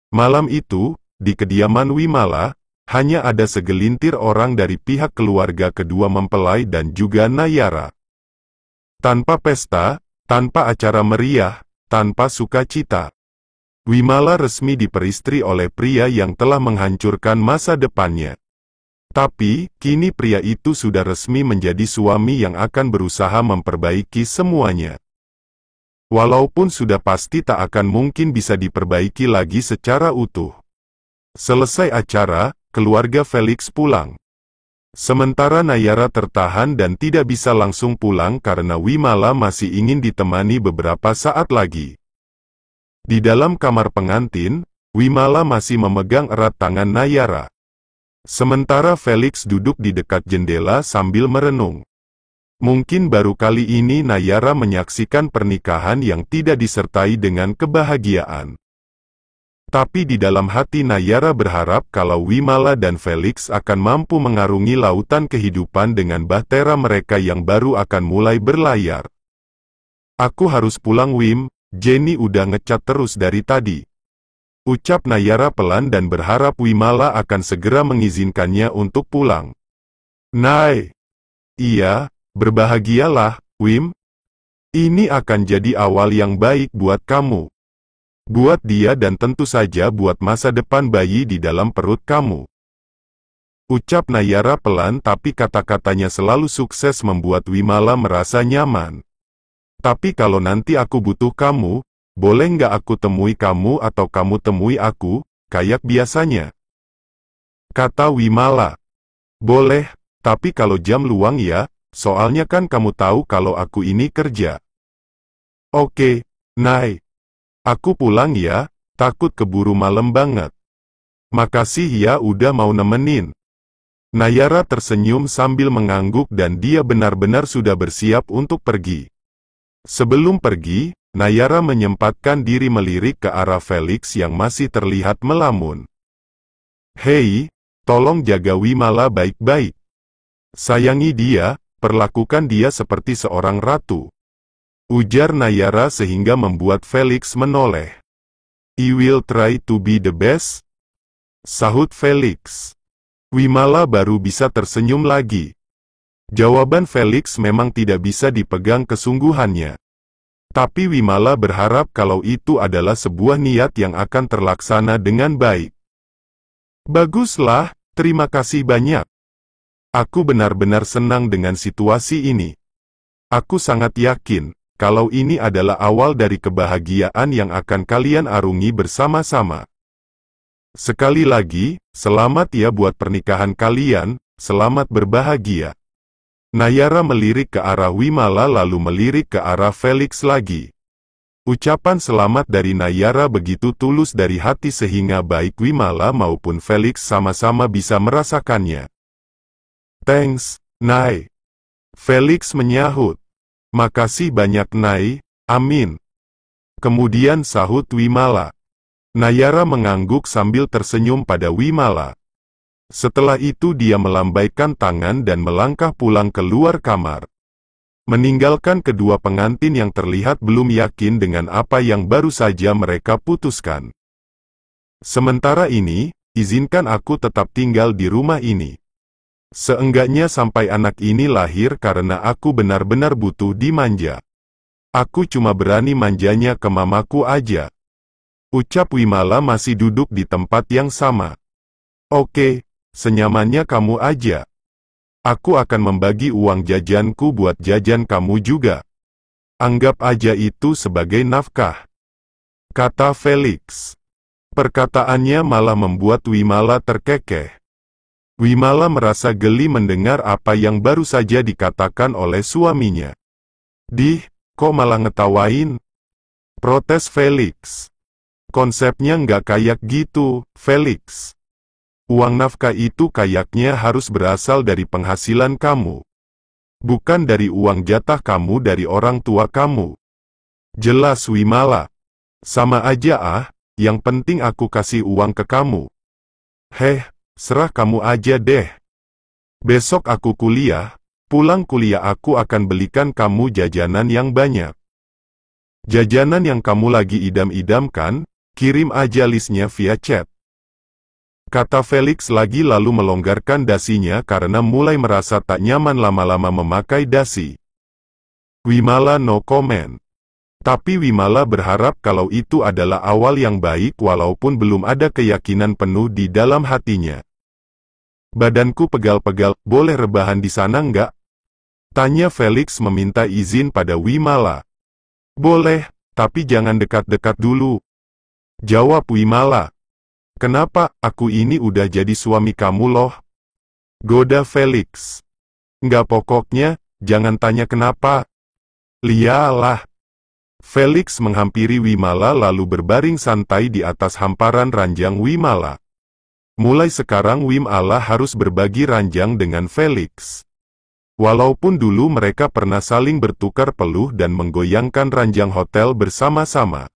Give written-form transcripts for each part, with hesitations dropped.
Malam itu, di kediaman Wimala, hanya ada segelintir orang dari pihak keluarga kedua mempelai dan juga Nayara. Tanpa pesta, tanpa acara meriah, tanpa sukacita. Wimala resmi diperistri oleh pria yang telah menghancurkan masa depannya. Tapi, kini pria itu sudah resmi menjadi suami yang akan berusaha memperbaiki semuanya. Walaupun sudah pasti tak akan mungkin bisa diperbaiki lagi secara utuh. Selesai acara, keluarga Felix pulang. Sementara Nayara tertahan dan tidak bisa langsung pulang karena Wimala masih ingin ditemani beberapa saat lagi. Di dalam kamar pengantin, Wimala masih memegang erat tangan Nayara. Sementara Felix duduk di dekat jendela sambil merenung. Mungkin baru kali ini Nayara menyaksikan pernikahan yang tidak disertai dengan kebahagiaan. Tapi di dalam hati Nayara berharap kalau Wimala dan Felix akan mampu mengarungi lautan kehidupan dengan bahtera mereka yang baru akan mulai berlayar. Aku harus pulang Wim, Jenny udah ngecat terus dari tadi. Ucap Nayara pelan dan berharap Wimala akan segera mengizinkannya untuk pulang. Nay. Iya. Berbahagialah, Wim. Ini akan jadi awal yang baik buat kamu. Buat dia dan tentu saja buat masa depan bayi di dalam perut kamu. Ucap Nayara pelan tapi kata-katanya selalu sukses membuat Wimala merasa nyaman. Tapi kalau nanti aku butuh kamu, boleh nggak aku temui kamu atau kamu temui aku, kayak biasanya? Kata Wimala. Boleh, tapi kalau jam luang ya. Soalnya kan kamu tahu kalau aku ini kerja. Oke, Nay. Aku pulang ya, takut keburu malam banget. Makasih ya udah mau nemenin. Nayara tersenyum sambil mengangguk dan dia benar-benar sudah bersiap untuk pergi. Sebelum pergi, Nayara menyempatkan diri melirik ke arah Felix yang masih terlihat melamun. Hei, tolong jaga Wimala baik-baik. Sayangi dia. Perlakukan dia seperti seorang ratu. Ujar Nayara sehingga membuat Felix menoleh. I will try to be the best. Sahut Felix. Wimala baru bisa tersenyum lagi. Jawaban Felix memang tidak bisa dipegang kesungguhannya. Tapi Wimala berharap kalau itu adalah sebuah niat yang akan terlaksana dengan baik. Baguslah, terima kasih banyak. Aku benar-benar senang dengan situasi ini. Aku sangat yakin, kalau ini adalah awal dari kebahagiaan yang akan kalian arungi bersama-sama. Sekali lagi, selamat ya buat pernikahan kalian, selamat berbahagia. Nayara melirik ke arah Wimala lalu melirik ke arah Felix lagi. Ucapan selamat dari Nayara begitu tulus dari hati sehingga baik Wimala maupun Felix sama-sama bisa merasakannya. Thanks, Nay. Felix menyahut. Makasih banyak Nay, amin. Kemudian sahut Wimala. Nayara mengangguk sambil tersenyum pada Wimala. Setelah itu dia melambaikan tangan dan melangkah pulang keluar kamar. Meninggalkan kedua pengantin yang terlihat belum yakin dengan apa yang baru saja mereka putuskan. Sementara ini, izinkan aku tetap tinggal di rumah ini. Seenggaknya sampai anak ini lahir karena aku benar-benar butuh dimanja. Aku cuma berani manjanya ke mamaku aja. Ucap Wimala masih duduk di tempat yang sama. Oke, senyamannya kamu aja. Aku akan membagi uang jajanku buat jajan kamu juga. Anggap aja itu sebagai nafkah. Kata Felix. Perkataannya malah membuat Wimala terkekeh. Wimala merasa geli mendengar apa yang baru saja dikatakan oleh suaminya. Kok malah ngetawain? Protes Felix. Konsepnya nggak kayak gitu, Felix. Uang nafkah itu kayaknya harus berasal dari penghasilan kamu. Bukan dari uang jatah kamu dari orang tua kamu. Jelas Wimala. Sama aja yang penting aku kasih uang ke kamu. Serah kamu aja deh. Besok aku kuliah, pulang kuliah aku akan belikan kamu jajanan yang banyak. Jajanan yang kamu lagi idam-idamkan, Kirim aja listnya via chat. Kata Felix lagi lalu melonggarkan dasinya karena mulai merasa tak nyaman lama-lama memakai dasi. Wimala no comment. Tapi Wimala berharap kalau itu adalah awal yang baik walaupun belum ada keyakinan penuh di dalam hatinya. Badanku pegal-pegal, boleh rebahan di sana nggak? Tanya Felix meminta izin pada Wimala. Boleh, tapi jangan dekat-dekat dulu. Jawab Wimala. Kenapa, aku ini udah jadi suami kamu loh. Goda Felix. Nggak pokoknya, jangan tanya kenapa. Lialah. Felix menghampiri Wimala lalu berbaring santai di atas hamparan ranjang Wimala. Mulai sekarang Wimala harus berbagi ranjang dengan Felix. Walaupun dulu mereka pernah saling bertukar peluh dan menggoyangkan ranjang hotel bersama-sama.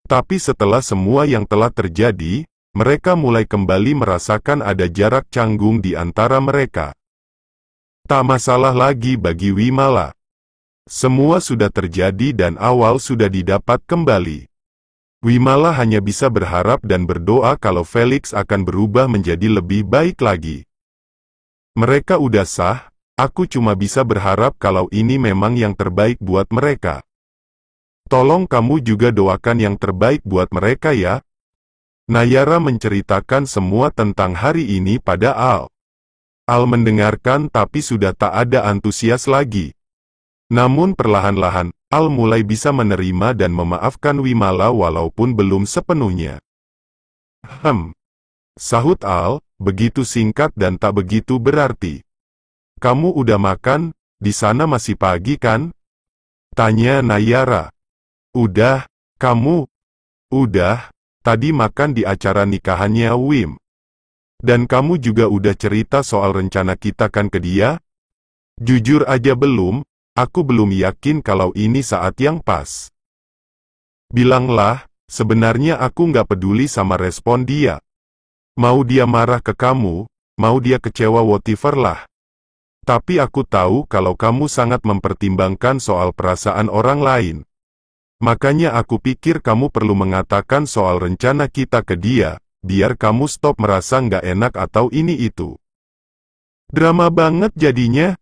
Tapi setelah semua yang telah terjadi, mereka mulai kembali merasakan ada jarak canggung di antara mereka. Tak masalah lagi bagi Wimala. Semua sudah terjadi dan awal sudah didapat kembali. Wimala hanya bisa berharap dan berdoa kalau Felix akan berubah menjadi lebih baik lagi. Mereka udah sah, aku cuma bisa berharap kalau ini memang yang terbaik buat mereka. Tolong kamu juga doakan yang terbaik buat mereka ya. Nayara menceritakan semua tentang hari ini pada Al. Al mendengarkan tapi sudah tak ada antusias lagi. Namun perlahan-lahan, Al mulai bisa menerima dan memaafkan Wimala walaupun belum sepenuhnya. Sahut Al, begitu singkat dan tak begitu berarti. Kamu udah makan, di sana masih pagi kan? Tanya Nayara. Udah, kamu? Udah, tadi makan di acara nikahannya Wim. Dan kamu juga udah cerita soal rencana kita kan ke dia? Jujur aja belum, aku belum yakin kalau ini saat yang pas. Bilanglah, sebenarnya aku nggak peduli sama respon dia. Mau dia marah ke kamu, mau dia kecewa whatever lah. Tapi aku tahu kalau kamu sangat mempertimbangkan soal perasaan orang lain. Makanya aku pikir kamu perlu mengatakan soal rencana kita ke dia, biar kamu stop merasa nggak enak atau ini itu. Drama banget jadinya.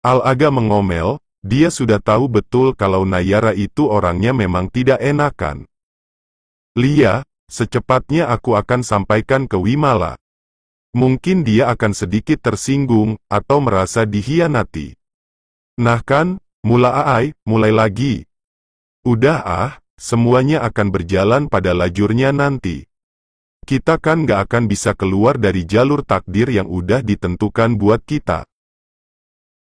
Al agak mengomel, dia sudah tahu betul kalau Nayara itu orangnya memang tidak enakan. Lia, secepatnya aku akan sampaikan ke Wimala. Mungkin dia akan sedikit tersinggung, atau merasa dihianati. Nah kan, mulai lagi. Udah semuanya akan berjalan pada lajurnya nanti. Kita kan gak akan bisa keluar dari jalur takdir yang udah ditentukan buat kita.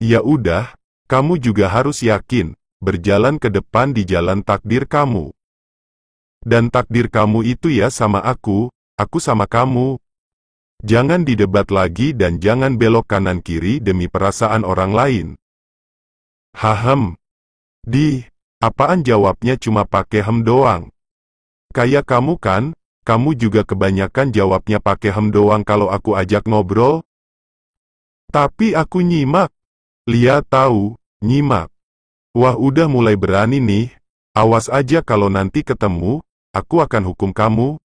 Ya udah, kamu juga harus yakin, berjalan ke depan di jalan takdir kamu. Dan takdir kamu itu ya sama aku sama kamu. Jangan didebat lagi dan jangan belok kanan kiri demi perasaan orang lain. Apaan jawabnya cuma pakai doang? Kayak kamu kan, kamu juga kebanyakan jawabnya pakai doang kalau aku ajak ngobrol. Tapi aku nyimak. Lia tahu, nyimak. Wah udah mulai berani nih, awas aja kalau nanti ketemu, aku akan hukum kamu.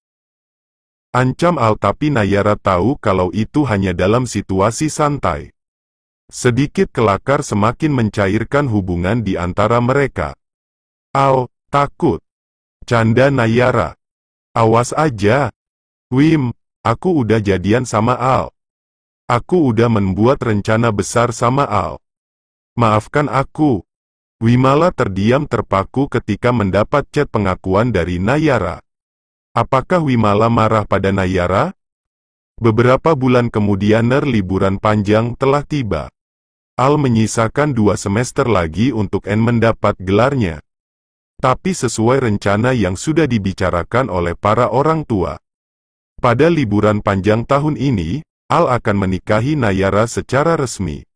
Ancam Al tapi Nayara tahu kalau itu hanya dalam situasi santai. Sedikit kelakar semakin mencairkan hubungan di antara mereka. Al, takut. Canda Nayara. Awas aja. Wim, aku udah jadian sama Al. Aku udah membuat rencana besar sama Al. Maafkan aku. Wimala terdiam terpaku ketika mendapat chat pengakuan dari Nayara. Apakah Wimala marah pada Nayara? Beberapa bulan kemudian liburan panjang telah tiba. Al menyisakan 2 semester lagi untuk mendapat gelarnya. Tapi sesuai rencana yang sudah dibicarakan oleh para orang tua. Pada liburan panjang tahun ini, Al akan menikahi Nayara secara resmi.